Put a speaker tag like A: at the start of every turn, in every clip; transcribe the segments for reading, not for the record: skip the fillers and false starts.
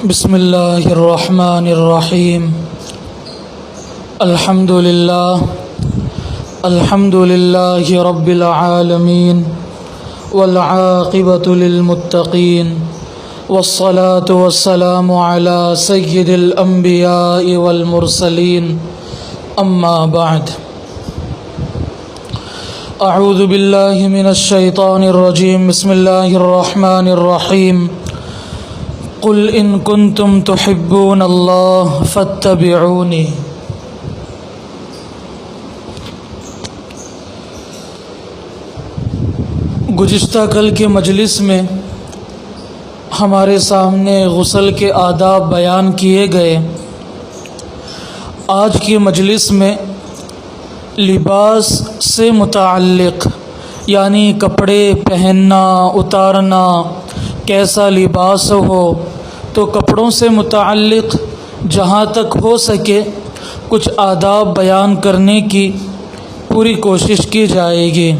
A: بسم اللہ الرحمن الرحیم الحمد للہ رب العالمین والعاقبۃ للمتقین والصلاة والسلام علی سید الانبیاء والمرسلین اما بعد اعوذ باللہ من الشیطان الرجیم بسم اللہ الرحمن الرحیم قل ان کنتم تحبون اللہ فاتبعونی۔ گزشتہ کل کے مجلس میں ہمارے سامنے غسل کے آداب بیان کیے گئے۔ آج کی مجلس میں لباس سے متعلق یعنی کپڑے پہننا اتارنا، کیسا لباس ہو، تو کپڑوں سے متعلق جہاں تک ہو سکے کچھ آداب بیان کرنے کی پوری کوشش کی جائے گی۔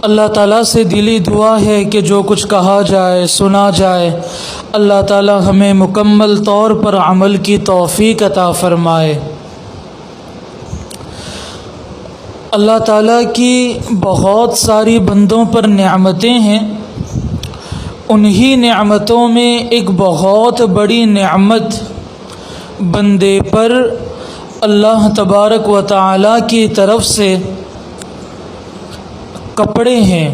A: اللہ تعالیٰ سے دلی دعا ہے کہ جو کچھ کہا جائے سنا جائے، اللہ تعالیٰ ہمیں مکمل طور پر عمل کی توفیق عطا فرمائے۔ اللہ تعالیٰ کی بہت ساری بندوں پر نعمتیں ہیں، انہی نعمتوں میں ایک بہت بڑی نعمت بندے پر اللہ تبارک و تعالیٰ کی طرف سے کپڑے ہیں۔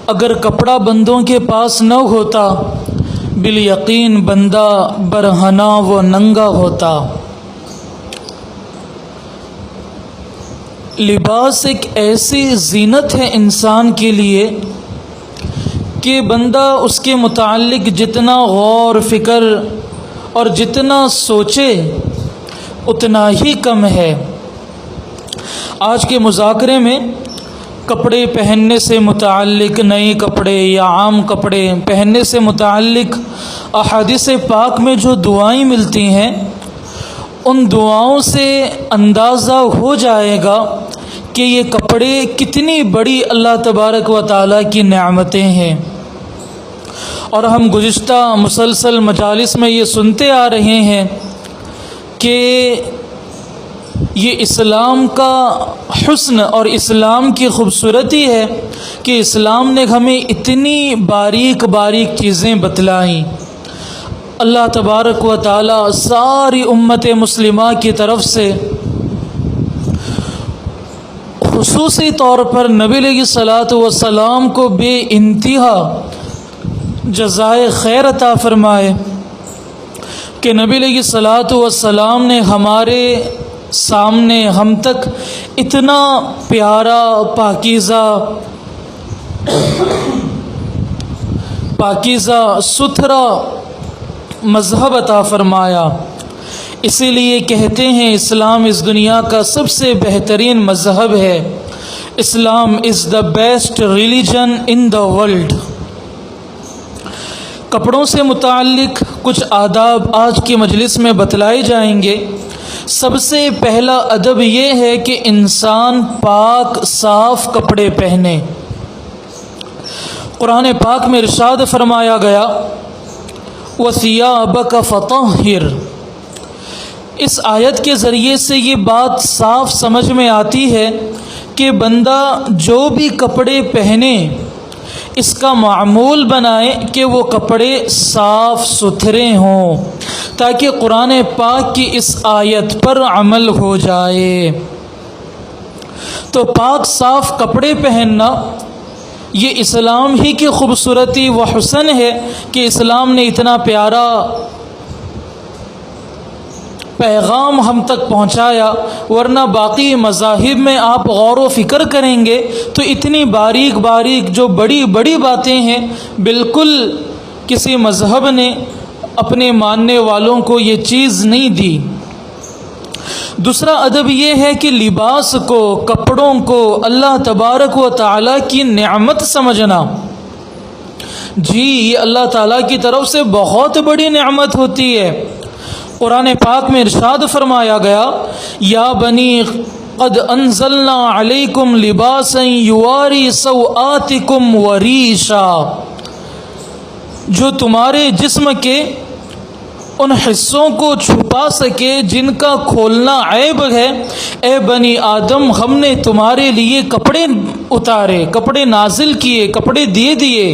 A: اگر کپڑا بندوں کے پاس نہ ہوتا، بالیقین بندہ برہنہ و ننگا ہوتا۔ لباس ایک ایسی زینت ہے انسان کے لیے کہ بندہ اس کے متعلق جتنا غور فکر اور جتنا سوچے اتنا ہی کم ہے۔ آج کے مذاکرے میں کپڑے پہننے سے متعلق، نئے کپڑے یا عام کپڑے پہننے سے متعلق احادیث پاک میں جو دعائیں ملتی ہیں، ان دعاؤں سے اندازہ ہو جائے گا کہ یہ کپڑے کتنی بڑی اللہ تبارک و تعالیٰ کی نعمتیں ہیں۔ اور ہم گزشتہ مسلسل مجالس میں یہ سنتے آ رہے ہیں کہ یہ اسلام کا حسن اور اسلام کی خوبصورتی ہے کہ اسلام نے ہمیں اتنی باریک باریک چیزیں بتلائیں۔ اللہ تبارک و تعالیٰ ساری امت مسلمہ کی طرف سے خصوصی طور پر نبی علیہ الصلاۃ والسلام کو بے انتہا جزائے خیر عطا فرمائے کہ نبی علیہ الصلاۃ والسلام نے ہمارے سامنے ہم تک اتنا پیارا پاکیزہ ستھرا مذہب عطا فرمایا۔ اسی لیے کہتے ہیں اسلام اس دنیا کا سب سے بہترین مذہب ہے۔ Islam is the best religion in the world. کپڑوں سے متعلق کچھ آداب آج کی مجلس میں بتلائے جائیں گے۔ سب سے پہلا ادب یہ ہے کہ انسان پاک صاف کپڑے پہنے۔ قرآن پاک میں ارشاد فرمایا گیا وَثِيَابَكَ فَطَهِّرْ۔ اس آیت کے ذریعے سے یہ بات صاف سمجھ میں آتی ہے کہ بندہ جو بھی کپڑے پہنے اس کا معمول بنائے کہ وہ کپڑے صاف ستھرے ہوں، تاکہ قرآن پاک کی اس آیت پر عمل ہو جائے۔ تو پاک صاف کپڑے پہننا یہ اسلام ہی کی خوبصورتی و حسن ہے کہ اسلام نے اتنا پیارا پیغام ہم تک پہنچایا، ورنہ باقی مذاہب میں آپ غور و فکر کریں گے تو اتنی باریک باریک جو بڑی بڑی باتیں ہیں، بالکل کسی مذہب نے اپنے ماننے والوں کو یہ چیز نہیں دی۔ دوسرا ادب یہ ہے کہ لباس کو، کپڑوں کو اللہ تبارک و تعالیٰ کی نعمت سمجھنا۔ جی، یہ اللہ تعالیٰ کی طرف سے بہت بڑی نعمت ہوتی ہے۔ قرآن پاک میں ارشاد فرمایا گیا یا بنی قد انزلنا علیکم لباسا یواری سوآتکم وریشا۔ جو تمہارے جسم کے ان حصوں کو چھپا سکے جن کا کھولنا عیب ہے۔ اے بنی آدم، ہم نے تمہارے لیے کپڑے اتارے، کپڑے نازل کیے، کپڑے دیے۔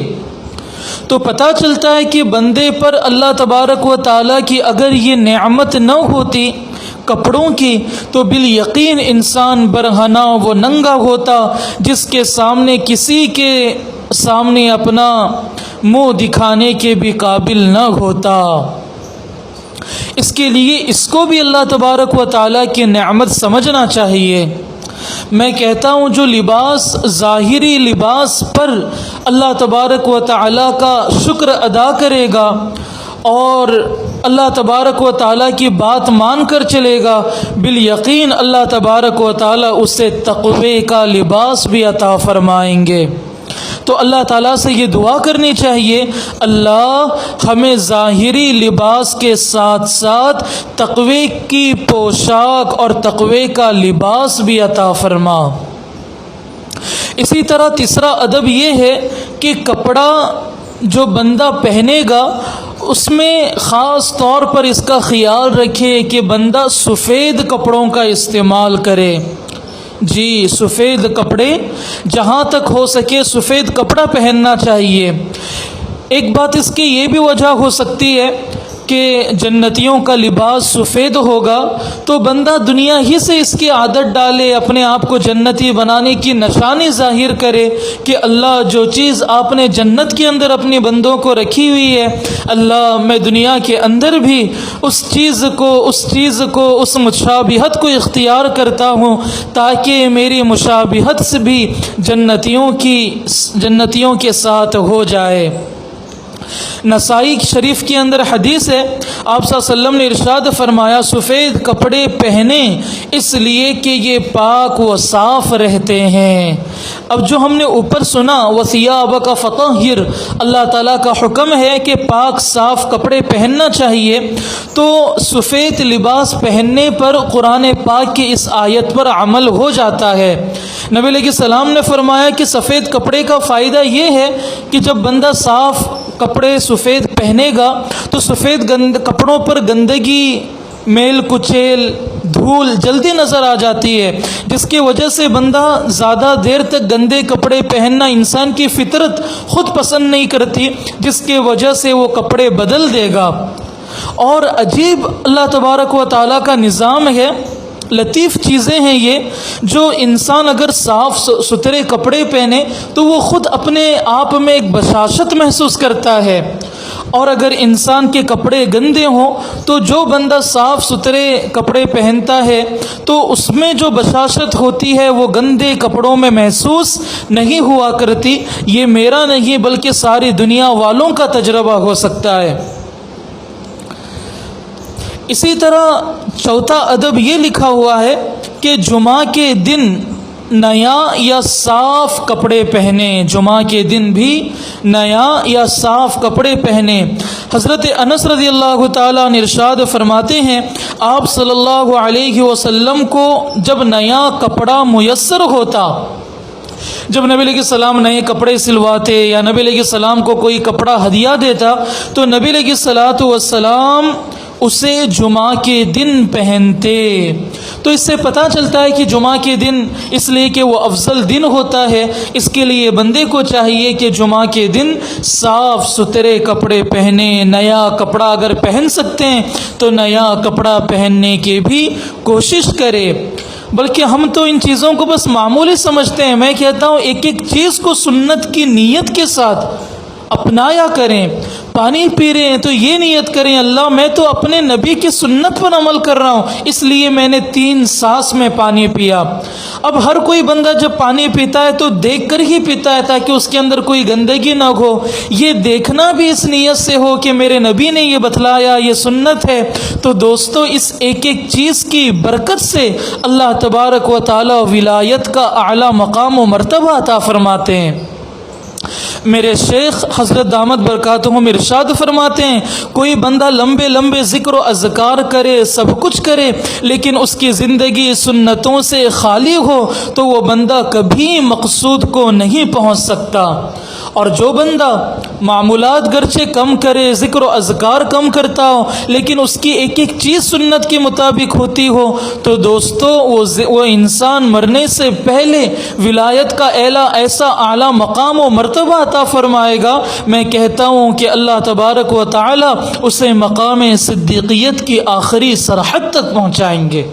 A: تو پتہ چلتا ہے کہ بندے پر اللہ تبارک و تعالیٰ کی اگر یہ نعمت نہ ہوتی کپڑوں کی، تو بالیقین انسان برہنہ و ننگا ہوتا، جس کے سامنے کسی کے سامنے اپنا منہ دکھانے کے بھی قابل نہ ہوتا۔ اس کے لیے اس کو بھی اللہ تبارک و تعالیٰ کی نعمت سمجھنا چاہیے۔ میں کہتا ہوں جو لباس، ظاہری لباس پر اللہ تبارک و تعالیٰ کا شکر ادا کرے گا اور اللہ تبارک و تعالیٰ کی بات مان کر چلے گا، بالیقین اللہ تبارک و تعالیٰ اسے تقوی کا لباس بھی عطا فرمائیں گے۔ تو اللہ تعالیٰ سے یہ دعا کرنی چاہیے، اللہ ہمیں ظاہری لباس کے ساتھ ساتھ تقوی کی پوشاک اور تقوی کا لباس بھی عطا فرما۔ اسی طرح تیسرا ادب یہ ہے کہ کپڑا جو بندہ پہنے گا اس میں خاص طور پر اس کا خیال رکھے کہ بندہ سفید کپڑوں کا استعمال کرے۔ جی، سفید کپڑے جہاں تک ہو سکے سفید کپڑا پہننا چاہیے۔ ایک بات اس کی یہ بھی وجہ ہو سکتی ہے کہ جنتیوں کا لباس سفید ہوگا تو بندہ دنیا ہی سے اس کی عادت ڈالے، اپنے آپ کو جنتی بنانے کی نشانی ظاہر کرے کہ اللہ جو چیز آپ نے جنت کے اندر اپنے بندوں کو رکھی ہوئی ہے، اللہ میں دنیا کے اندر بھی اس چیز کو اس مشابہت کو اختیار کرتا ہوں تاکہ میری مشابہت سے بھی جنتیوں کے ساتھ ہو جائے۔ نسائی شریف کے اندر حدیث ہے، آپ صلی اللہ علیہ وسلم نے ارشاد فرمایا سفید کپڑے پہنے اس لیے کہ یہ پاک و صاف رہتے ہیں۔ اب جو ہم نے اوپر سنا وَثِيَابَكَ فَطَهِّرْ، اللہ تعالیٰ کا حکم ہے کہ پاک صاف کپڑے پہننا چاہیے، تو سفید لباس پہننے پر قرآن پاک کی اس آیت پر عمل ہو جاتا ہے۔ نبی علیہ السلام نے فرمایا کہ سفید کپڑے کا فائدہ یہ ہے کہ جب بندہ صاف کپڑے سفید پہنے گا تو سفید کپڑوں پر گندگی، میل کچیل، دھول جلدی نظر آ جاتی ہے، جس کی وجہ سے بندہ زیادہ دیر تک گندے کپڑے پہننا انسان کی فطرت خود پسند نہیں کرتی، جس کی وجہ سے وہ کپڑے بدل دے گا۔ اور عجیب اللہ تبارک و تعالیٰ کا نظام ہے، لطیف چیزیں ہیں یہ، جو انسان اگر صاف ستھرے کپڑے پہنے تو وہ خود اپنے آپ میں ایک بشاشت محسوس کرتا ہے، اور اگر انسان کے کپڑے گندے ہوں تو جو بندہ صاف ستھرے کپڑے پہنتا ہے تو اس میں جو بشاشت ہوتی ہے وہ گندے کپڑوں میں محسوس نہیں ہوا کرتی۔ یہ میرا نہیں بلکہ ساری دنیا والوں کا تجربہ ہو سکتا ہے۔ اسی طرح چوتھا ادب یہ لکھا ہوا ہے کہ جمعہ کے دن نیا یا صاف کپڑے پہنے، جمعہ کے دن بھی نیا یا صاف کپڑے پہنے۔ حضرت انس رضی اللہ تعالیٰ عنہ ارشاد فرماتے ہیں آپ صلی اللہ علیہ وسلم کو جب نیا کپڑا میسر ہوتا، جب نبی علیہ السلام نئے کپڑے سلواتے یا نبی علیہ السلام کو کوئی کپڑا ہدیہ دیتا تو نبی علیہ السلام اسے جمعہ کے دن پہنتے۔ تو اس سے پتہ چلتا ہے کہ جمعہ کے دن اس لیے کہ وہ افضل دن ہوتا ہے، اس کے لیے بندے کو چاہیے کہ جمعہ کے دن صاف ستھرے کپڑے پہنے، نیا کپڑا اگر پہن سکتے ہیں تو نیا کپڑا پہننے کی بھی کوشش کرے۔ بلکہ ہم تو ان چیزوں کو بس معمولی سمجھتے ہیں، میں کہتا ہوں ایک ایک چیز کو سنت کی نیت کے ساتھ اپنایا کریں۔ پانی پی رہے ہیں تو یہ نیت کریں اللہ میں تو اپنے نبی کی سنت پر عمل کر رہا ہوں، اس لیے میں نے 3 سانس میں پانی پیا۔ اب ہر کوئی بندہ جب پانی پیتا ہے تو دیکھ کر ہی پیتا ہے تاکہ اس کے اندر کوئی گندگی نہ ہو، یہ دیکھنا بھی اس نیت سے ہو کہ میرے نبی نے یہ بتلایا، یہ سنت ہے۔ تو دوستو اس ایک ایک چیز کی برکت سے اللہ تبارک و تعالی ولایت کا اعلیٰ مقام و مرتبہ عطا فرماتے ہیں۔ میرے شیخ حضرت دامت برکاتہم ارشاد فرماتے ہیں کوئی بندہ لمبے لمبے ذکر و اذکار کرے، سب کچھ کرے، لیکن اس کی زندگی سنتوں سے خالی ہو تو وہ بندہ کبھی مقصود کو نہیں پہنچ سکتا۔ اور جو بندہ معمولات گرچہ کم کرے، ذکر و اذکار کم کرتا ہو، لیکن اس کی ایک ایک چیز سنت کے مطابق ہوتی ہو، تو دوستو وہ انسان مرنے سے پہلے ولایت کا ایسا اعلیٰ مقام و مرتبہ عطا فرمائے گا، میں کہتا ہوں کہ اللہ تبارک و تعالی اسے مقام صدیقیت کی آخری سرحد تک پہنچائیں گے۔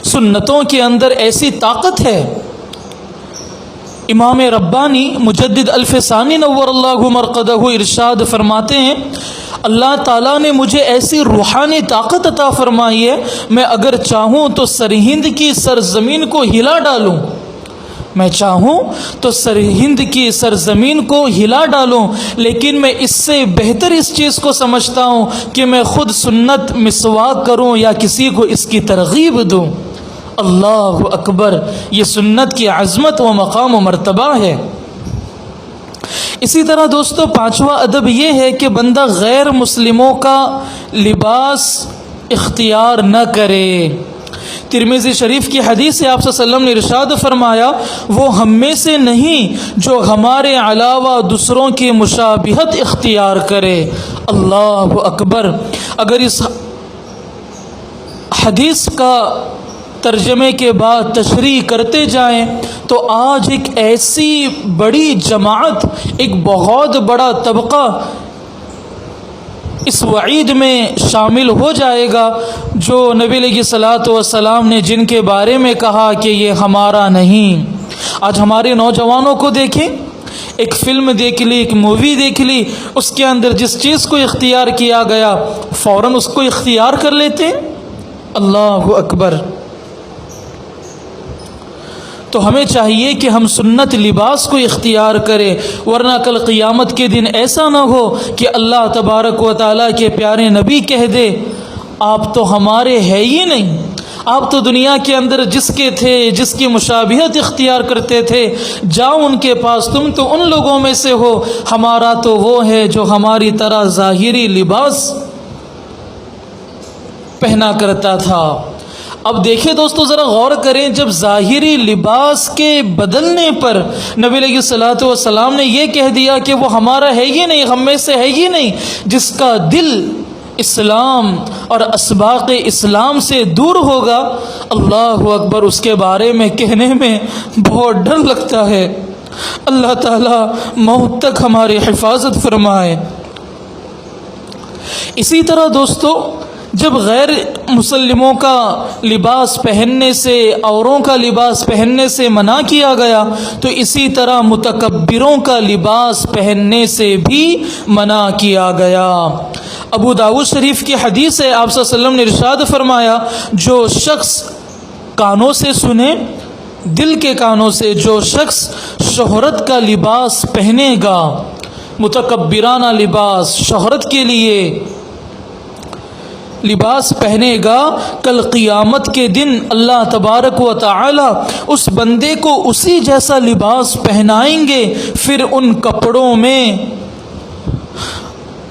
A: سنتوں کے اندر ایسی طاقت ہے۔ امام ربانی مجدد الفسانی نور اللہ مرقدہ ارشاد فرماتے ہیں، اللہ تعالیٰ نے مجھے ایسی روحانی طاقت عطا فرمائی ہے، میں اگر چاہوں تو سرہند کی سرزمین کو ہلا ڈالوں، میں چاہوں تو سرہند کی سرزمین کو ہلا ڈالوں، لیکن میں اس سے بہتر اس چیز کو سمجھتا ہوں کہ میں خود سنت مسواک کروں یا کسی کو اس کی ترغیب دوں۔ اللہ اکبر، یہ سنت کی عظمت و مقام و مرتبہ ہے۔ اسی طرح دوستو پانچواں ادب یہ ہے کہ بندہ غیر مسلموں کا لباس اختیار نہ کرے۔ ترمذی شریف کی حدیث سے آپ صلی اللہ علیہ وسلم نے ارشاد فرمایا، وہ ہم میں سے نہیں جو ہمارے علاوہ دوسروں کی مشابہت اختیار کرے۔ اللہ اکبر۔ اگر اس حدیث کا ترجمے کے بعد تشریح کرتے جائیں تو آج ایک ایسی بڑی جماعت، ایک بہت بڑا طبقہ اس وعید میں شامل ہو جائے گا جو نبی علیہ الصلوۃ والسلام نے جن کے بارے میں کہا کہ یہ ہمارا نہیں۔ آج ہمارے نوجوانوں کو دیکھیں، ایک فلم دیکھ لی، ایک مووی دیکھ لی، اس کے اندر جس چیز کو اختیار کیا گیا فوراً اس کو اختیار کر لیتے ہیں۔ اللہ اکبر۔ تو ہمیں چاہیے کہ ہم سنت لباس کو اختیار کریں، ورنہ کل قیامت کے دن ایسا نہ ہو کہ اللہ تبارک و تعالیٰ کے پیارے نبی کہہ دے آپ تو ہمارے ہے ہی نہیں، آپ تو دنیا کے اندر جس کے تھے، جس کی مشابہت اختیار کرتے تھے، جاؤ ان کے پاس، تم تو ان لوگوں میں سے ہو، ہمارا تو وہ ہے جو ہماری طرح ظاہری لباس پہنا کرتا تھا۔ اب دیکھیں دوستو، ذرا غور کریں، جب ظاہری لباس کے بدلنے پر نبی علیہ الصلوۃ والسلام نے یہ کہہ دیا کہ وہ ہمارا ہے ہی نہیں، ہم میں سے ہے ہی نہیں، جس کا دل اسلام اور اسباق اسلام سے دور ہوگا، اللہ اکبر، اس کے بارے میں کہنے میں بہت ڈر لگتا ہے۔ اللہ تعالیٰ موت تک ہماری حفاظت فرمائے۔ اسی طرح دوستو، جب غیر مسلموں کا لباس پہننے سے، اوروں کا لباس پہننے سے منع کیا گیا، تو اسی طرح متکبروں کا لباس پہننے سے بھی منع کیا گیا۔ ابو داؤد شریف کی حدیث ہے، آپ صلی اللہ علیہ وسلم نے ارشاد فرمایا، جو شخص کانوں سے سنے، دل کے کانوں سے جو شخص شہرت کا لباس پہنے گا، متکبرانہ لباس، شہرت کے لیے لباس پہنے گا، کل قیامت کے دن اللہ تبارک و تعالی اس بندے کو اسی جیسا لباس پہنائیں گے، پھر ان کپڑوں میں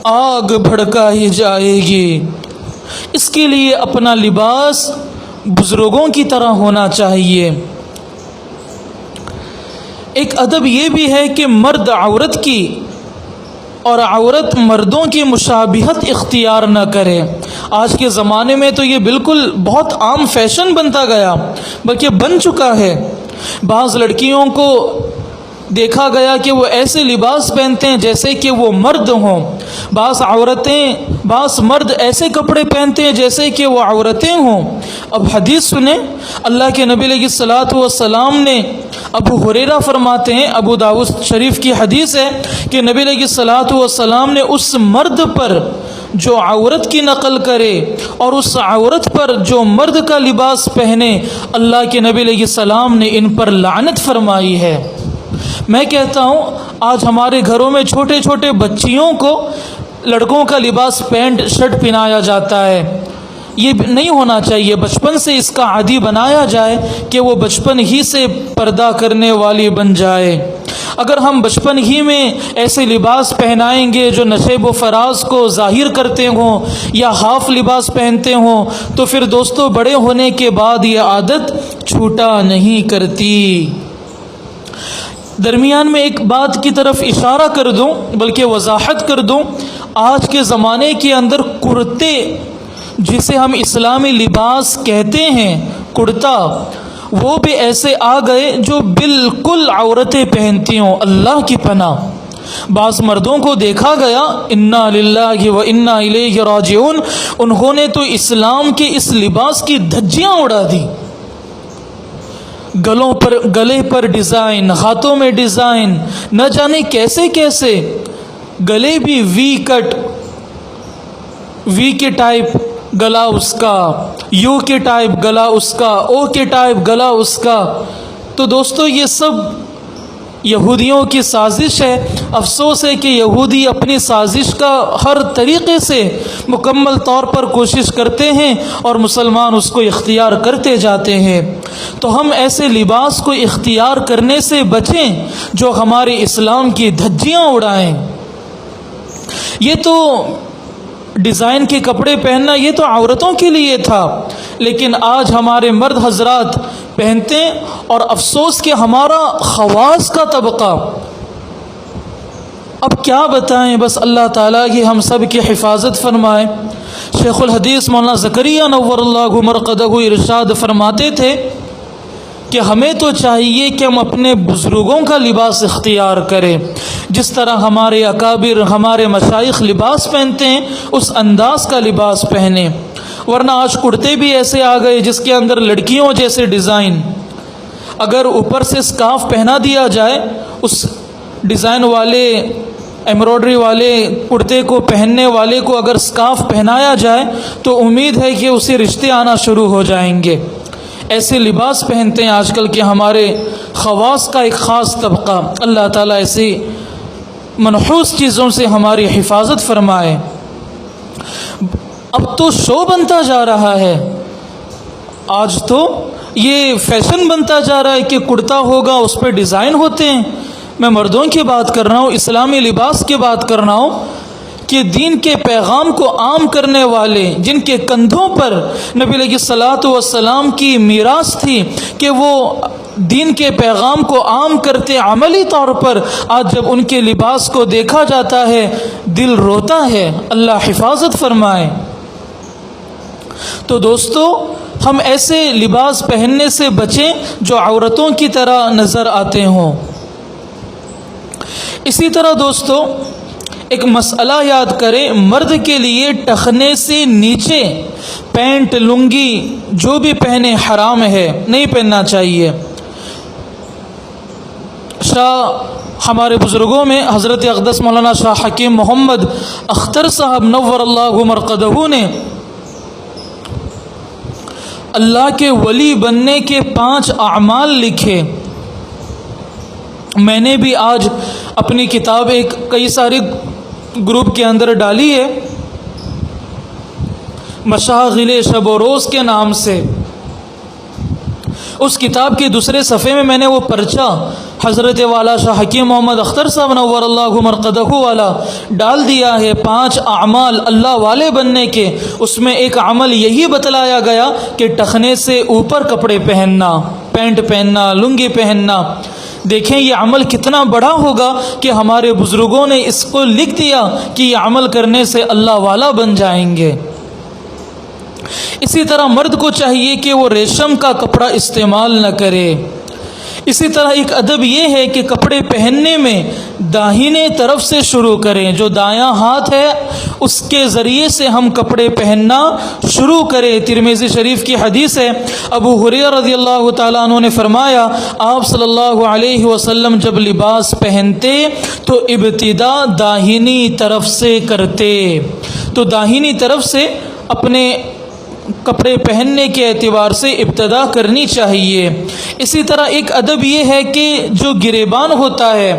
A: آگ بھڑکائی جائے گی۔ اس کے لیے اپنا لباس بزرگوں کی طرح ہونا چاہیے۔ ایک ادب یہ بھی ہے کہ مرد عورت کی اور عورت مردوں کی مشابہت اختیار نہ کرے۔ آج کے زمانے میں تو یہ بالکل بہت عام فیشن بنتا گیا، بلکہ بن چکا ہے۔ بعض لڑکیوں کو دیکھا گیا کہ وہ ایسے لباس پہنتے ہیں جیسے کہ وہ مرد ہوں، بعض مرد ایسے کپڑے پہنتے ہیں جیسے کہ وہ عورتیں ہوں۔ اب حدیث سنیں، اللہ کے نبی علیہ الصلوۃ والسلام نے، ابو ہریرہ فرماتے ہیں، ابو داؤد شریف کی حدیث ہے کہ نبی علیہ الصلوۃ والسلام نے اس مرد پر جو عورت کی نقل کرے اور اس عورت پر جو مرد کا لباس پہنے، اللہ کے نبی علیہ السلام نے ان پر لعنت فرمائی ہے۔ میں کہتا ہوں آج ہمارے گھروں میں چھوٹے چھوٹے بچیوں کو لڑکوں کا لباس پینٹ شرٹ پہنایا جاتا ہے، یہ نہیں ہونا چاہیے۔ بچپن سے اس کا عادی بنایا جائے کہ وہ بچپن ہی سے پردہ کرنے والی بن جائے۔ اگر ہم بچپن ہی میں ایسے لباس پہنائیں گے جو نشیب و فراز کو ظاہر کرتے ہوں یا ہاف لباس پہنتے ہوں، تو پھر دوستو بڑے ہونے کے بعد یہ عادت چھوٹا نہیں کرتی۔ درمیان میں ایک بات کی طرف اشارہ کر دوں، بلکہ وضاحت کر دوں، آج کے زمانے کے اندر کرتے، جسے ہم اسلامی لباس کہتے ہیں، کرتا، وہ بھی ایسے آ گئے جو بالکل عورتیں پہنتی ہوں، اللہ کی پناہ۔ بعض مردوں کو دیکھا گیا، انا للہ و انا الیہ راجعون، انہوں نے تو اسلام کے اس لباس کی دھجیاں اڑا دی۔ گلے پر ڈیزائن، ہاتھوں میں ڈیزائن، نہ جانے کیسے کیسے، گلے بھی وی کٹ، وی کے ٹائپ گلا اس کا، یو کے ٹائپ گلا اس کا، او کے ٹائپ گلا اس کا۔ تو دوستو یہ سب یہودیوں کی سازش ہے۔ افسوس ہے کہ یہودی اپنی سازش کا ہر طریقے سے مکمل طور پر کوشش کرتے ہیں اور مسلمان اس کو اختیار کرتے جاتے ہیں۔ تو ہم ایسے لباس کو اختیار کرنے سے بچیں جو ہمارے اسلام کی دھجیاں اڑائیں۔ یہ تو ڈیزائن کے کپڑے پہننا یہ تو عورتوں کے لیے تھا، لیکن آج ہمارے مرد حضرات پہنتے ہیں، اور افسوس کہ ہمارا خواص کا طبقہ، اب کیا بتائیں، بس اللہ تعالیٰ کی ہم سب کی حفاظت فرمائے۔ شیخ الحدیث مولانا زکریا نور اللہ مرقدہ ارشاد فرماتے تھے کہ ہمیں تو چاہیے کہ ہم اپنے بزرگوں کا لباس اختیار کریں، جس طرح ہمارے اکابر، ہمارے مشائخ لباس پہنتے ہیں، اس انداز کا لباس پہنیں۔ ورنہ آج کرتے بھی ایسے آ گئے جس کے اندر لڑکیوں جیسے ڈیزائن، اگر اوپر سے سکارف پہنا دیا جائے، اس ڈیزائن والے ایمبرائڈری والے کرتے کو پہننے والے کو اگر سکارف پہنایا جائے تو امید ہے کہ اسے رشتے آنا شروع ہو جائیں گے۔ ایسے لباس پہنتے ہیں آج کل کے ہمارے خواص کا ایک خاص طبقہ۔ اللہ تعالیٰ ایسی منحوس چیزوں سے ہماری حفاظت فرمائے۔ اب تو شو بنتا جا رہا ہے، آج تو یہ فیشن بنتا جا رہا ہے کہ کرتا ہوگا اس پہ ڈیزائن ہوتے ہیں۔ میں مردوں کی بات کر رہا ہوں، اسلامی لباس کی بات کر رہا ہوں کہ دین کے پیغام کو عام کرنے والے، جن کے کندھوں پر نبی علیہ الصلوۃ والسلام کی میراث تھی کہ وہ دین کے پیغام کو عام کرتے، عملی طور پر آج جب ان کے لباس کو دیکھا جاتا ہے دل روتا ہے۔ اللہ حفاظت فرمائے۔ تو دوستو ہم ایسے لباس پہننے سے بچیں جو عورتوں کی طرح نظر آتے ہوں۔ اسی طرح دوستو ایک مسئلہ یاد کریں، مرد کے لیے ٹخنے سے نیچے پینٹ، لنگی جو بھی پہنے حرام ہے، نہیں پہننا چاہیے۔ ہمارے بزرگوں میں حضرت اقدس مولانا شاہ حکیم محمد اختر صاحب نور اللہ مرقدہ نے اللہ کے ولی بننے کے 5 اعمال لکھے۔ میں نے بھی آج اپنی کتاب کئی ساری گروپ کے اندر ڈالی ہے، مشاغل شب و روز کے نام سے۔ اس کتاب کے دوسرے صفحے میں نے وہ پرچہ حضرت والا شاہ حکیم محمد اختر صاحب نور اللہ مرقدہ والا ڈال دیا ہے، 5 اعمال اللہ والے بننے کے۔ اس میں ایک عمل یہی بتلایا گیا کہ ٹخنے سے اوپر کپڑے پہننا، پینٹ پہننا، لنگی پہننا۔ دیکھیں یہ عمل کتنا بڑا ہوگا کہ ہمارے بزرگوں نے اس کو لکھ دیا کہ یہ عمل کرنے سے اللہ والا بن جائیں گے۔ اسی طرح مرد کو چاہیے کہ وہ ریشم کا کپڑا استعمال نہ کرے۔ اسی طرح ایک ادب یہ ہے کہ کپڑے پہننے میں داہنے طرف سے شروع کریں، جو دایاں ہاتھ ہے اس کے ذریعے سے ہم کپڑے پہننا شروع کریں۔ ترمذی شریف کی حدیث ہے، ابو ہریرہ رضی اللہ تعالیٰ عنہ نے فرمایا آپ صلی اللہ علیہ وسلم جب لباس پہنتے تو ابتدا داہنی طرف سے کرتے، تو داہنی طرف سے اپنے کپڑے پہننے کے اعتبار سے ابتدا کرنی چاہیے۔ اسی طرح ایک ادب یہ ہے کہ جو گریبان ہوتا ہے،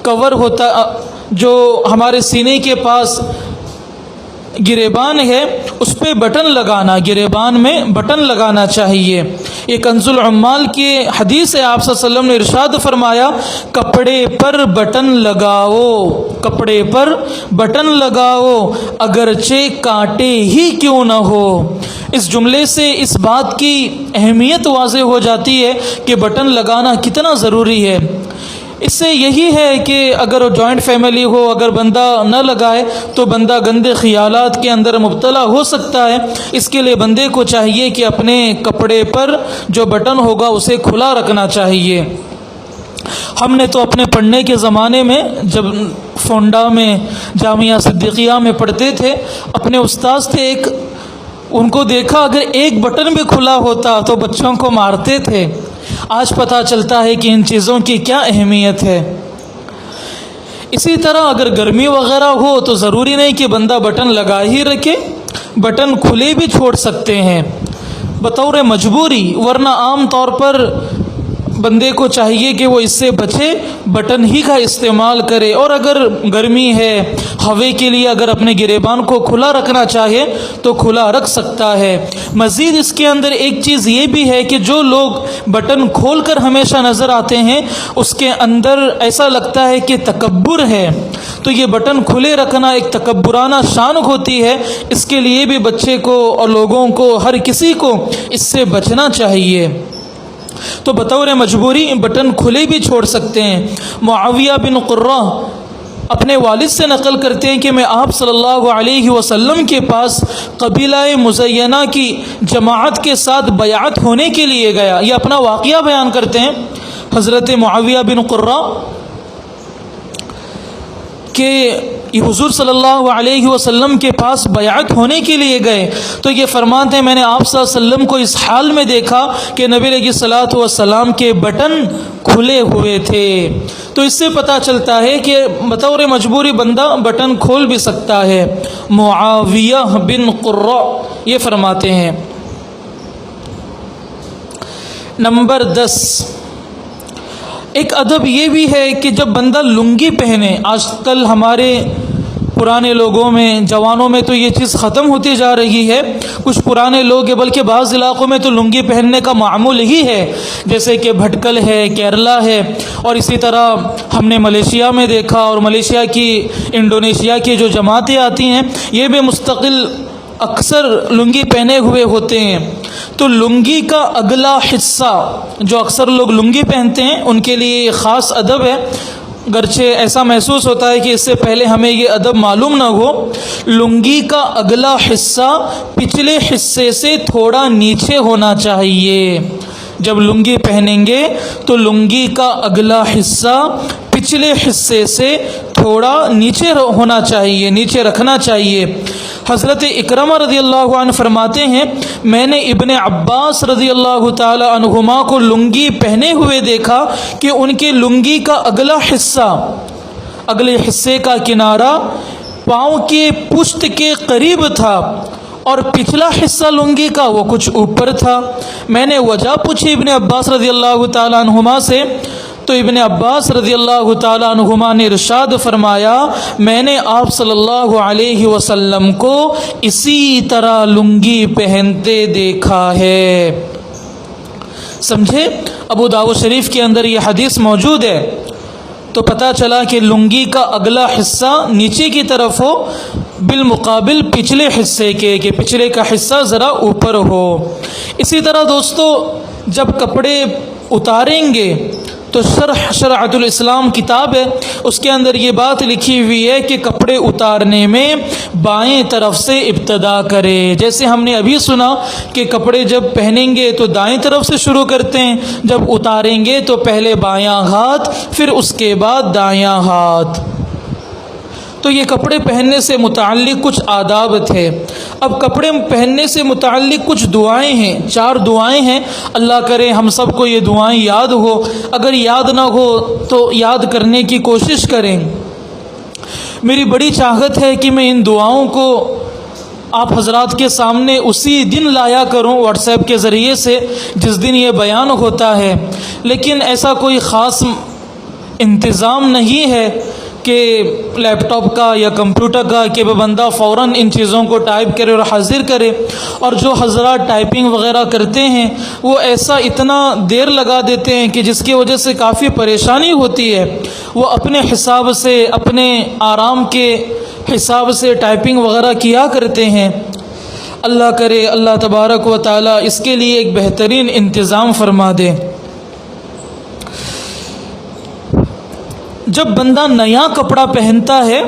A: کور ہوتا، جو ہمارے سینے کے پاس گریبان ہے اس پہ بٹن لگانا، گریبان میں بٹن لگانا چاہیے۔ یہ کنز العمال کی حدیث ہے، آپ صلی اللہ علیہ وسلم نے ارشاد فرمایا کپڑے پر بٹن لگاؤ، کپڑے پر بٹن لگاؤ اگرچہ کانٹے ہی کیوں نہ ہو۔ اس جملے سے اس بات کی اہمیت واضح ہو جاتی ہے کہ بٹن لگانا کتنا ضروری ہے۔ اس سے یہی ہے کہ اگر جوائنٹ فیملی ہو، اگر بندہ نہ لگائے تو بندہ گندے خیالات کے اندر مبتلا ہو سکتا ہے۔ اس کے لیے بندے کو چاہیے کہ اپنے کپڑے پر جو بٹن ہوگا اسے کھلا رکھنا چاہیے۔ ہم نے تو اپنے پڑھنے کے زمانے میں جب فونڈا میں جامعہ صدیقیہ میں پڑھتے تھے، اپنے استاذ تھے ایک، ان کو دیکھا اگر ایک بٹن بھی کھلا ہوتا تو بچوں کو مارتے تھے۔ آج پتہ چلتا ہے کہ ان چیزوں کی کیا اہمیت ہے۔ اسی طرح اگر گرمی وغیرہ ہو تو ضروری نہیں کہ بندہ بٹن لگا ہی رکھے، بٹن کھلے بھی چھوڑ سکتے ہیں بطور مجبوری، ورنہ عام طور پر بندے کو چاہیے کہ وہ اس سے بچے، بٹن ہی کا استعمال کرے۔ اور اگر گرمی ہے، ہوے کے لیے اگر اپنے گریبان کو کھلا رکھنا چاہے تو کھلا رکھ سکتا ہے۔ مزید اس کے اندر ایک چیز یہ بھی ہے کہ جو لوگ بٹن کھول کر ہمیشہ نظر آتے ہیں اس کے اندر ایسا لگتا ہے کہ تکبر ہے، تو یہ بٹن کھلے رکھنا ایک تکبرانہ شان ہوتی ہے۔ اس کے لیے بھی بچے کو اور لوگوں کو، ہر کسی کو اس سے بچنا چاہیے۔ تو بطور مجبوری بٹن کھلے بھی چھوڑ سکتے ہیں۔ معاویہ بن قرہ اپنے والد سے نقل کرتے ہیں کہ میں آپ صلی اللہ علیہ وسلم کے پاس قبیلہ مزینہ کی جماعت کے ساتھ بیعت ہونے کے لیے گیا۔ یہ اپنا واقعہ بیان کرتے ہیں حضرت معاویہ بن قرہ کہ یہ حضور صلی اللہ علیہ وسلم کے پاس بیعت ہونے کے لیے گئے تو یہ فرماتے ہیں میں نے آپ صلی اللہ علیہ وسلم کو اس حال میں دیکھا کہ نبی علیہ الصلوۃ والسلام کے بٹن کھلے ہوئے تھے۔ تو اس سے پتہ چلتا ہے کہ بطور مجبوری بندہ بٹن کھول بھی سکتا ہے۔ معاویہ بن قرہ یہ فرماتے ہیں۔ نمبر 10، ایک ادب یہ بھی ہے کہ جب بندہ لنگی پہنے، آج کل ہمارے پرانے لوگوں میں، جوانوں میں تو یہ چیز ختم ہوتی جا رہی ہے، کچھ پرانے لوگ ہیں بلکہ بعض علاقوں میں تو لنگی پہننے کا معمول ہی ہے، جیسے کہ بھٹکل ہے، کیرلا ہے، اور اسی طرح ہم نے ملیشیا میں دیکھا، اور ملیشیا کی، انڈونیشیا کی جو جماعتیں آتی ہیں یہ بھی مستقل اکثر لنگی پہنے ہوئے ہوتے ہیں۔ تو لنگی کا اگلا حصہ جو اکثر لوگ لنگی پہنتے ہیں ان کے لیے ایک خاص ادب ہے، گرچہ ایسا محسوس ہوتا ہے کہ اس سے پہلے ہمیں یہ ادب معلوم نہ ہو۔ لنگی کا اگلا حصہ پچھلے حصے سے تھوڑا نیچے ہونا چاہیے۔ جب لنگی پہنیں گے تو لنگی کا اگلا حصہ پچھلے حصے سے تھوڑا نیچے ہونا چاہیے، نیچے رکھنا چاہیے۔ حضرت اکرمہ رضی اللہ عنہ فرماتے ہیں میں نے ابن عباس رضی اللہ تعالی عنہما کو لنگی پہنے ہوئے دیکھا کہ ان کے لنگی کا اگلا حصہ، اگلے حصے کا کنارہ پاؤں کے پشت کے قریب تھا اور پچھلا حصہ لنگی کا وہ کچھ اوپر تھا۔ میں نے وجہ پوچھی ابن عباس رضی اللہ تعالی عنہما سے تو ابن عباس رضی اللہ تعالی عنہما نے ارشاد فرمایا میں نے آپ صلی اللہ علیہ وسلم کو اسی طرح لنگی پہنتے دیکھا ہے۔ سمجھے؟ ابو داؤد شریف کے اندر یہ حدیث موجود ہے، تو پتہ چلا کہ لنگی کا اگلا حصہ نیچے کی طرف ہو بالمقابل پچھلے حصے کے، کہ پچھلے کا حصہ ذرا اوپر ہو۔ اسی طرح دوستو جب کپڑے اتاریں گے تو شرعۃ الاسلام کتاب ہے، اس کے اندر یہ بات لکھی ہوئی ہے کہ کپڑے اتارنے میں بائیں طرف سے ابتدا کرے۔ جیسے ہم نے ابھی سنا کہ کپڑے جب پہنیں گے تو دائیں طرف سے شروع کرتے ہیں، جب اتاریں گے تو پہلے بایاں ہاتھ پھر اس کے بعد دایاں ہاتھ۔ تو یہ کپڑے پہننے سے متعلق کچھ آداب تھے۔ اب کپڑے پہننے سے متعلق کچھ دعائیں ہیں، 4 دعائیں ہیں، اللہ کرے ہم سب کو یہ دعائیں یاد ہو، اگر یاد نہ ہو تو یاد کرنے کی کوشش کریں۔ میری بڑی چاہت ہے کہ میں ان دعاؤں کو آپ حضرات کے سامنے اسی دن لایا کروں واٹس ایپ کے ذریعے سے جس دن یہ بیان ہوتا ہے، لیکن ایسا کوئی خاص انتظام نہیں ہے کہ لیپ ٹاپ کا یا کمپیوٹر کا کہ وہ بندہ فوراً ان چیزوں کو ٹائپ کرے اور حاضر کرے، اور جو حضرات ٹائپنگ وغیرہ کرتے ہیں وہ ایسا اتنا دیر لگا دیتے ہیں کہ جس کی وجہ سے کافی پریشانی ہوتی ہے۔ وہ اپنے حساب سے، اپنے آرام کے حساب سے ٹائپنگ وغیرہ کیا کرتے ہیں۔ اللہ کرے اللہ تبارک و تعالی اس کے لیے ایک بہترین انتظام فرما دے۔ جب بندہ نیا کپڑا پہنتا ہے،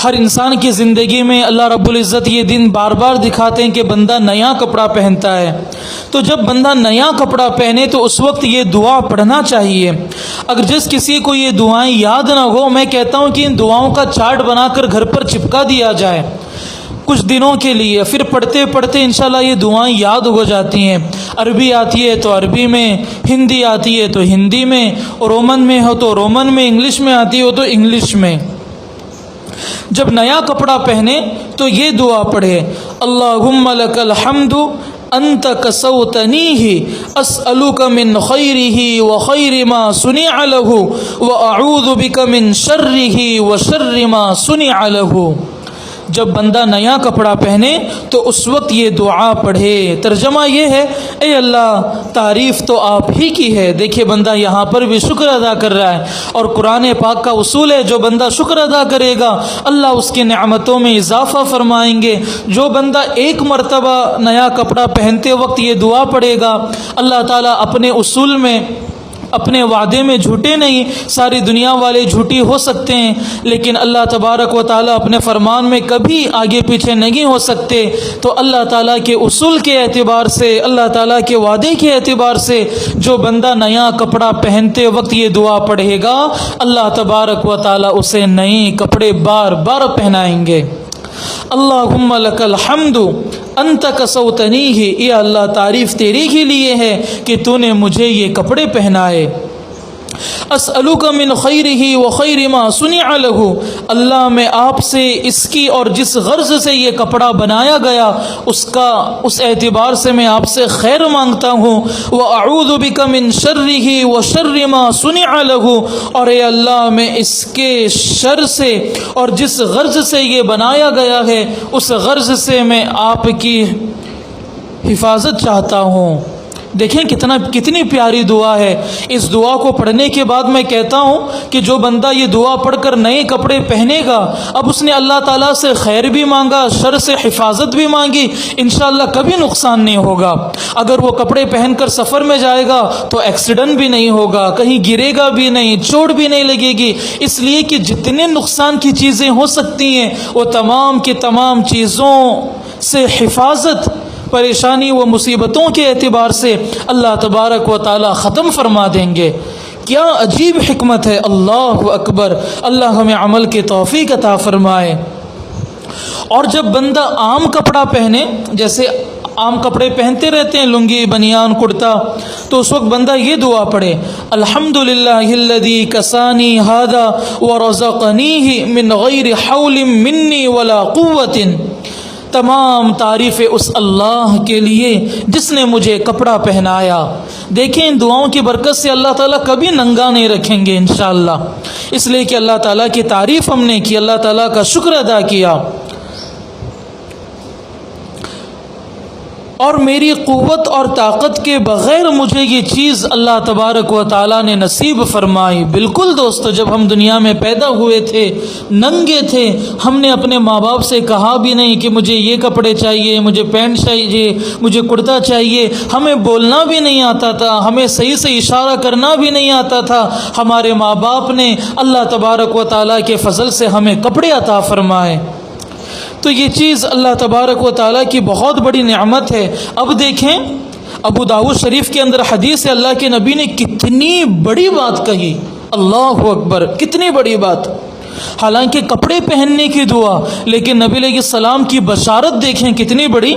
A: ہر انسان کی زندگی میں اللہ رب العزت یہ دن بار بار دکھاتے ہیں کہ بندہ نیا کپڑا پہنتا ہے، تو جب بندہ نیا کپڑا پہنے تو اس وقت یہ دعا پڑھنا چاہیے۔ اگر جس کسی کو یہ دعائیں یاد نہ ہو، میں کہتا ہوں کہ ان دعاؤں کا چارٹ بنا کر گھر پر چپکا دیا جائے کچھ دنوں کے لیے، پھر پڑھتے پڑھتے انشاءاللہ یہ دعائیں یاد ہو جاتی ہیں۔ عربی آتی ہے تو عربی میں، ہندی آتی ہے تو ہندی میں، اور رومن میں ہو تو رومن میں، انگلش میں آتی ہو تو انگلش میں۔ جب نیا کپڑا پہنے تو یہ دعا پڑھے، اللہم لک الحمد انت کسوتنیہ اسألک من خیرہ وخیر ما صنع لہ واعوذ بک من شرہ وشر ما صنع لہ۔ جب بندہ نیا کپڑا پہنے تو اس وقت یہ دعا پڑھے۔ ترجمہ یہ ہے، اے اللہ تعریف تو آپ ہی کی ہے۔ دیکھیے بندہ یہاں پر بھی شکر ادا کر رہا ہے، اور قرآن پاک کا اصول ہے جو بندہ شکر ادا کرے گا اللہ اس کی نعمتوں میں اضافہ فرمائیں گے۔ جو بندہ ایک مرتبہ نیا کپڑا پہنتے وقت یہ دعا پڑھے گا، اللہ تعالیٰ اپنے اصول میں، اپنے وعدے میں جھوٹے نہیں۔ ساری دنیا والے جھوٹی ہو سکتے ہیں لیکن اللہ تبارک و تعالیٰ اپنے فرمان میں کبھی آگے پیچھے نہیں ہو سکتے۔ تو اللہ تعالیٰ کے اصول کے اعتبار سے، اللہ تعالیٰ کے وعدے کے اعتبار سے، جو بندہ نیا کپڑا پہنتے وقت یہ دعا پڑھے گا، اللہ تبارک و تعالیٰ اسے نئے کپڑے بار بار پہنائیں گے۔ اللہم لک الحمد انت کسوتنیہ، یا اللہ تعریف تیری ہی لیے ہے کہ تو نے مجھے یہ کپڑے پہنائے۔ اسألک من خیرہ وخیر ما صنع لہ، اللہ میں آپ سے اس کی اور جس غرض سے یہ کپڑا بنایا گیا اس اعتبار سے میں آپ سے خیر مانگتا ہوں۔ واعوذ بک من شرہ وشر ما صنع لہ، اور اے اللہ میں اس کے شر سے اور جس غرض سے یہ بنایا گیا ہے اس غرض سے میں آپ کی حفاظت چاہتا ہوں۔ دیکھیں کتنی پیاری دعا ہے۔ اس دعا کو پڑھنے کے بعد میں کہتا ہوں کہ جو بندہ یہ دعا پڑھ کر نئے کپڑے پہنے گا، اب اس نے اللہ تعالیٰ سے خیر بھی مانگا، شر سے حفاظت بھی مانگی، انشاءاللہ کبھی نقصان نہیں ہوگا۔ اگر وہ کپڑے پہن کر سفر میں جائے گا تو ایکسیڈنٹ بھی نہیں ہوگا، کہیں گرے گا بھی نہیں، چوٹ بھی نہیں لگے گی، اس لیے کہ جتنے نقصان کی چیزیں ہو سکتی ہیں وہ تمام کی تمام چیزوں سے حفاظت، پریشانی و مصیبتوں کے اعتبار سے اللہ تبارک و تعالی ختم فرما دیں گے۔ کیا عجیب حکمت ہے، اللہ اکبر۔ اللہ ہمیں عمل کی توفیق عطا فرمائے۔ اور جب بندہ عام کپڑا پہنے، جیسے عام کپڑے پہنتے رہتے ہیں، لنگی، بنیان، کرتا، تو اس وقت بندہ یہ دعا پڑھے، الحمدللہ الذی کسانی ھذا ورزقنیہ من غیر حول منی ولا قوت۔ تمام تعریفیں اس اللہ کے لیے جس نے مجھے کپڑا پہنایا۔ دیکھیں ان دعاؤں کی برکت سے اللہ تعالیٰ کبھی ننگا نہیں رکھیں گے انشاءاللہ، اس لیے کہ اللہ تعالیٰ کی تعریف ہم نے کی، اللہ تعالیٰ کا شکر ادا کیا۔ اور میری قوت اور طاقت کے بغیر مجھے یہ چیز اللہ تبارک و تعالیٰ نے نصیب فرمائی۔ بالکل دوستو، جب ہم دنیا میں پیدا ہوئے تھے ننگے تھے، ہم نے اپنے ماں باپ سے کہا بھی نہیں کہ مجھے یہ کپڑے چاہیے، مجھے پینٹ چاہیے، مجھے کرتا چاہیے، ہمیں بولنا بھی نہیں آتا تھا، ہمیں صحیح سے اشارہ کرنا بھی نہیں آتا تھا۔ ہمارے ماں باپ نے اللہ تبارک و تعالیٰ کے فضل سے ہمیں کپڑے عطا فرمائے، تو یہ چیز اللہ تبارک و تعالیٰ کی بہت بڑی نعمت ہے۔ اب دیکھیں ابو داؤد شریف کے اندر حدیث ہے، اللہ کے نبی نے کتنی بڑی بات کہی، اللہ اکبر، کتنی بڑی بات۔ حالانکہ کپڑے پہننے کی دعا، لیکن نبی علیہ السلام کی بشارت دیکھیں کتنی بڑی۔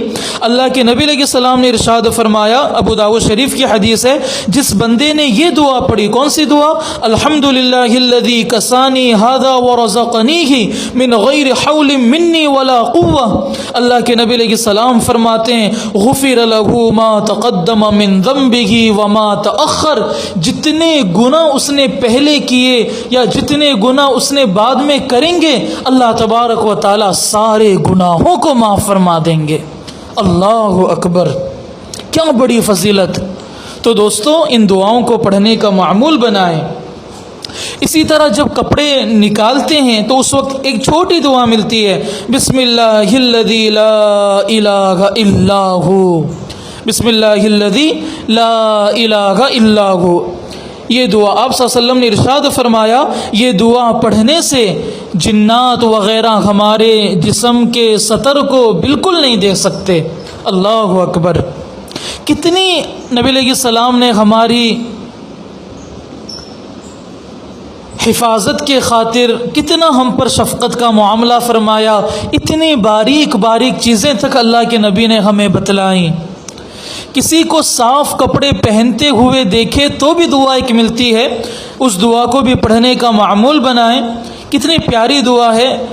A: اللہ کے نبی علیہ السلام نے ارشاد فرمایا، ابو داؤد شریف کی حدیث ہے، جس بندے نے یہ دعا پڑھی، کون سی دعا؟ الحمدللہ الذی کسانی ھذا ورزقنیہ من غیر حول منی ولا قوہ۔ اللہ کے نبی علیہ السلام فرماتے ہیں، غفر لہ ما تقدم من ذنبہ وما تأخر۔ جتنے گناہ اس نے پہلے کیے یا جتنے گناہ اس نے بعد میں کریں گے، اللہ تبارک و تعالی سارے گناہوں کو معاف فرما دیں گے۔ اللہ اکبر، کیا بڑی فضیلت۔ تو دوستو ان دعاؤں کو پڑھنے کا معمول بنائیں۔ اسی طرح جب کپڑے نکالتے ہیں تو اس وقت ایک چھوٹی دعا ملتی ہے، بسم اللہ الذی لا الہ الا ہو، بسم اللہ الذی لا الہ الا ہو۔ یہ دعا آپ صلی اللہ علیہ وسلم نے ارشاد فرمایا یہ دعا پڑھنے سے جنات وغیرہ ہمارے جسم کے سطر کو بالکل نہیں دیکھ سکتے۔ اللہ اکبر! کتنی نبی علیہ السلام نے ہماری حفاظت کے خاطر کتنا ہم پر شفقت کا معاملہ فرمایا، اتنی باریک باریک چیزیں تک اللہ کے نبی نے ہمیں بتلائیں۔ کسی کو صاف کپڑے پہنتے ہوئے دیکھے تو بھی دعا ایک ملتی ہے، اس دعا کو بھی پڑھنے کا معمول بنائیں۔ کتنی پیاری دعا ہے،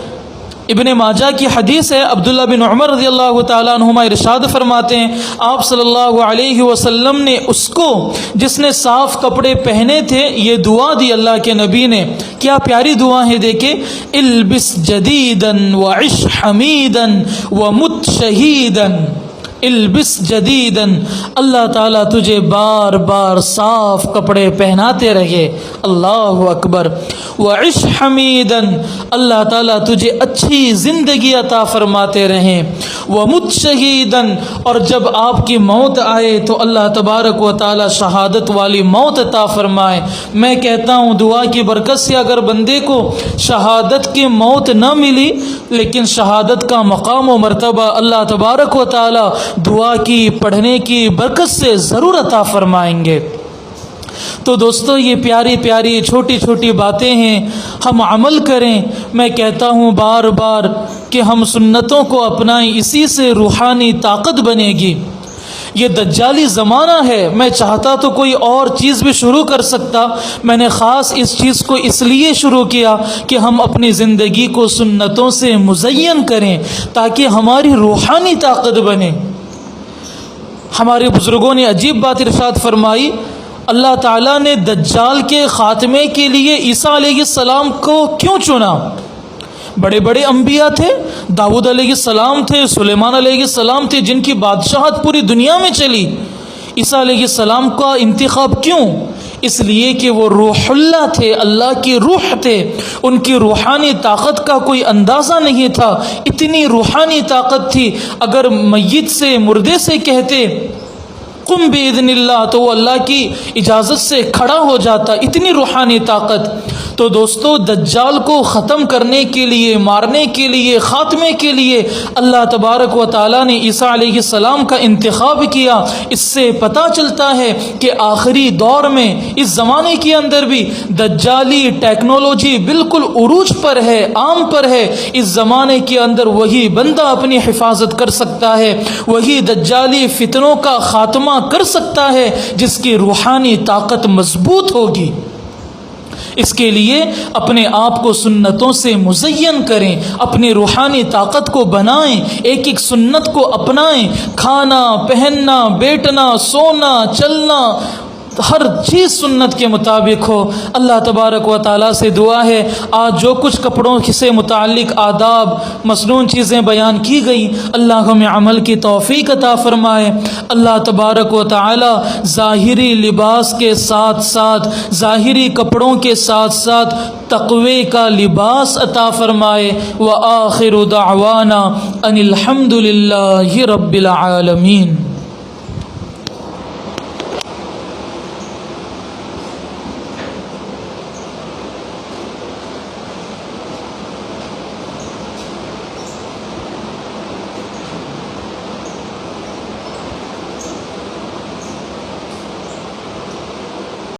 A: ابن ماجہ کی حدیث ہے، عبداللہ بن عمر رضی اللہ تعالیٰ عنہما ارشاد فرماتے ہیں آپ صلی اللہ علیہ وسلم نے اس کو جس نے صاف کپڑے پہنے تھے یہ دعا دی اللہ کے نبی نے۔ کیا پیاری دعا ہے، دیکھیں، البس جدیدن وعش حمیدن ومت شہیدن۔ البس جدیدن، اللہ تعالیٰ تجھے بار بار صاف کپڑے پہناتے رہے، اللہ اکبر۔ وعش حمیدن، اللہ تعالیٰ تجھے اچھی زندگی عطا فرماتے رہیں۔ ومت شہیدن، اور جب آپ کی موت آئے تو اللہ تبارک و تعالیٰ شہادت والی موت عطا فرمائے۔ میں کہتا ہوں دعا کی برکت سے اگر بندے کو شہادت کی موت نہ ملی لیکن شہادت کا مقام و مرتبہ اللہ تبارک و تعالیٰ دعا کی پڑھنے کی برکت سے ضرور عطا فرمائیں گے۔ تو دوستو یہ پیاری پیاری چھوٹی چھوٹی باتیں ہیں، ہم عمل کریں۔ میں کہتا ہوں بار بار کہ ہم سنتوں کو اپنائیں، اسی سے روحانی طاقت بنے گی۔ یہ دجالی زمانہ ہے، میں چاہتا تو کوئی اور چیز بھی شروع کر سکتا، میں نے خاص اس چیز کو اس لیے شروع کیا کہ ہم اپنی زندگی کو سنتوں سے مزین کریں تاکہ ہماری روحانی طاقت بنے۔ ہمارے بزرگوں نے عجیب بات ارشاد فرمائی، اللہ تعالیٰ نے دجال کے خاتمے کے لیے عیسیٰ علیہ السلام کو کیوں چنا؟ بڑے بڑے انبیاء تھے، داؤد علیہ السلام تھے، سلیمان علیہ السلام تھے، جن کی بادشاہت پوری دنیا میں چلی۔ عیسیٰ علیہ السلام کا انتخاب کیوں؟ اس لیے کہ وہ روح اللہ تھے، اللہ کی روح تھے، ان کی روحانی طاقت کا کوئی اندازہ نہیں تھا، اتنی روحانی طاقت تھی۔ اگر میت سے، مردے سے کہتے قم باذن اللہ تو وہ اللہ کی اجازت سے کھڑا ہو جاتا، اتنی روحانی طاقت۔ تو دوستو دجال کو ختم کرنے کے لیے، مارنے کے لیے، خاتمے کے لیے اللہ تبارک و تعالیٰ نے عیسیٰ علیہ السلام کا انتخاب کیا۔ اس سے پتہ چلتا ہے کہ آخری دور میں اس زمانے کے اندر بھی دجالی ٹیکنالوجی بالکل عروج پر ہے، عام پر ہے۔ اس زمانے کے اندر وہی بندہ اپنی حفاظت کر سکتا ہے، وہی دجالی فتنوں کا خاتمہ کر سکتا ہے جس کی روحانی طاقت مضبوط ہوگی۔ اس کے لیے اپنے آپ کو سنتوں سے مزین کریں، اپنی روحانی طاقت کو بنائیں، ایک ایک سنت کو اپنائیں۔ کھانا، پہننا، بیٹھنا، سونا، چلنا، ہر چیز سنت کے مطابق ہو۔ اللہ تبارک و تعالیٰ سے دعا ہے آج جو کچھ کپڑوں سے متعلق آداب، مسنون چیزیں بیان کی گئی، اللہ ہمیں عمل کی توفیق عطا فرمائے۔ اللہ تبارک و تعالیٰ ظاہری لباس کے ساتھ ساتھ، ظاہری کپڑوں کے ساتھ ساتھ تقوی کا لباس عطا فرمائے۔ وآخر دعوانا ان الحمد للہ رب العالمین۔